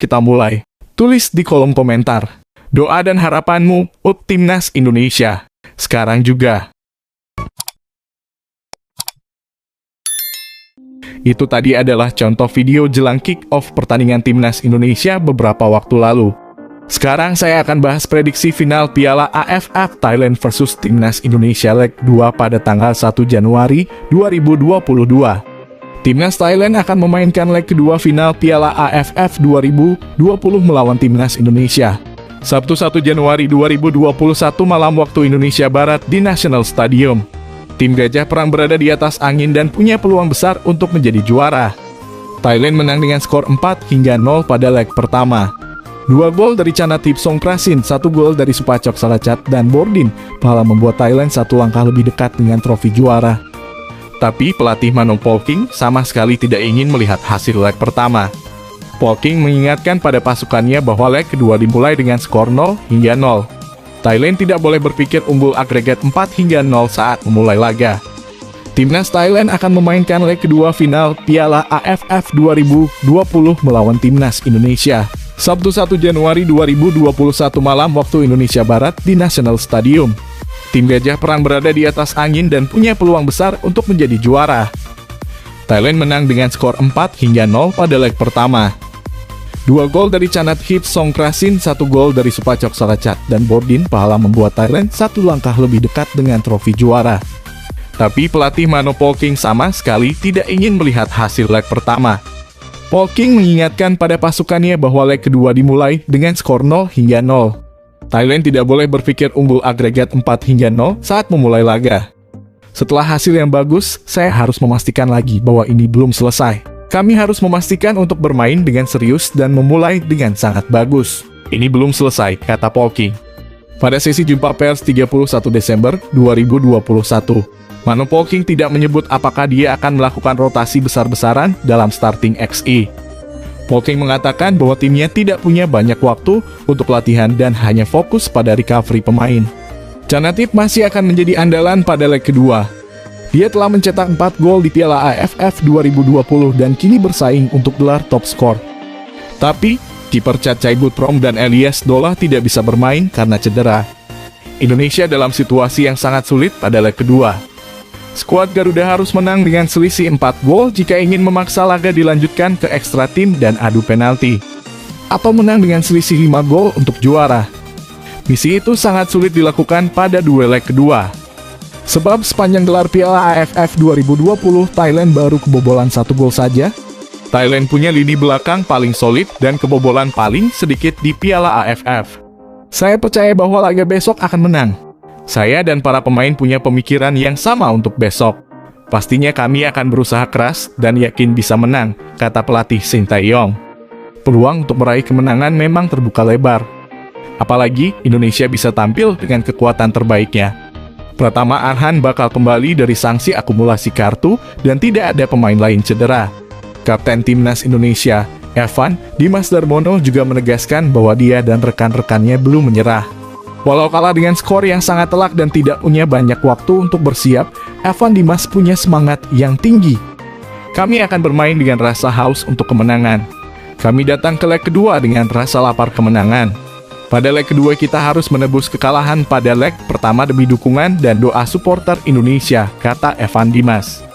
kita mulai. Tulis di kolom komentar. Doa dan harapanmu untuk Timnas Indonesia. Sekarang juga. Itu tadi adalah contoh video jelang kick-off pertandingan Timnas Indonesia beberapa waktu lalu. Sekarang saya akan bahas prediksi final Piala AFF Thailand versus Timnas Indonesia Leg 2 pada tanggal 1 Januari 2022. Timnas Thailand akan memainkan leg kedua final Piala AFF 2020 melawan Timnas Indonesia. Sabtu 1 Januari 2021 malam waktu Indonesia Barat di National Stadium. Tim Gajah Perang berada di atas angin dan punya peluang besar untuk menjadi juara. Thailand menang dengan skor 4-0 pada leg pertama. 2 gol dari Chanatip Songkrasin, 1 gol dari Supachok Saracat dan Bordin malah membuat Thailand 1 langkah lebih dekat dengan trofi juara. Tapi pelatih Mano Polking sama sekali tidak ingin melihat hasil leg pertama. Polking mengingatkan pada pasukannya bahwa leg kedua dimulai dengan skor 0-0. Thailand tidak boleh berpikir unggul agregat 4-0 saat memulai laga. Timnas Thailand akan memainkan leg kedua final Piala AFF 2020 melawan Timnas Indonesia. Sabtu 1 Januari 2021 malam waktu Indonesia Barat di National Stadium. Tim Gajah Perang berada di atas angin dan punya peluang besar untuk menjadi juara. Thailand menang dengan skor 4-0 pada leg pertama. 2 gol dari Chanatip Songkrasin, 1 gol dari Supachok Saracat dan Bordin pahala membuat Thailand 1 langkah lebih dekat dengan trofi juara. Tapi pelatih Mano Polking sama sekali tidak ingin melihat hasil leg pertama. Polking mengingatkan pada pasukannya bahwa leg kedua dimulai dengan skor 0-0. Thailand tidak boleh berpikir unggul agregat 4-0 saat memulai laga. Setelah hasil yang bagus, saya harus memastikan lagi bahwa ini belum selesai. Kami harus memastikan untuk bermain dengan serius dan memulai dengan sangat bagus. Ini belum selesai, kata Polking. Pada sesi jumpa pers 31 Desember 2021, Mano Polking tidak menyebut apakah dia akan melakukan rotasi besar-besaran dalam starting XI. Polking mengatakan bahwa timnya tidak punya banyak waktu untuk latihan dan hanya fokus pada recovery pemain. Chanatip masih akan menjadi andalan pada leg kedua. Dia telah mencetak 4 gol di Piala AFF 2020 dan kini bersaing untuk gelar top skor. Tapi, kiper Chachai Butprom dan Elias Dolah tidak bisa bermain karena cedera. Indonesia dalam situasi yang sangat sulit pada leg kedua. Skuad Garuda harus menang dengan selisih 4 gol jika ingin memaksa laga dilanjutkan ke ekstra tim dan adu penalti. Atau menang dengan selisih 5 gol untuk juara. Misi itu sangat sulit dilakukan pada duel leg kedua. Sebab sepanjang gelar Piala AFF 2020, Thailand baru kebobolan 1 gol saja. Thailand punya lini belakang paling solid dan kebobolan paling sedikit di Piala AFF. Saya percaya bahwa laga besok akan menang. Saya dan para pemain punya pemikiran yang sama untuk besok. Pastinya kami akan berusaha keras dan yakin bisa menang, kata pelatih Shin Tae-yong. Peluang untuk meraih kemenangan memang terbuka lebar. Apalagi Indonesia bisa tampil dengan kekuatan terbaiknya. Pratama Arhan bakal kembali dari sanksi akumulasi kartu dan tidak ada pemain lain cedera. Kapten Timnas Indonesia, Evan Dimas Darmono juga menegaskan bahwa dia dan rekan-rekannya belum menyerah. Walau kalah dengan skor yang sangat telak dan tidak punya banyak waktu untuk bersiap, Evan Dimas punya semangat yang tinggi. Kami akan bermain dengan rasa haus untuk kemenangan. Kami datang ke leg kedua dengan rasa lapar kemenangan. Pada leg kedua kita harus menebus kekalahan pada leg pertama demi dukungan dan doa supporter Indonesia, kata Evan Dimas.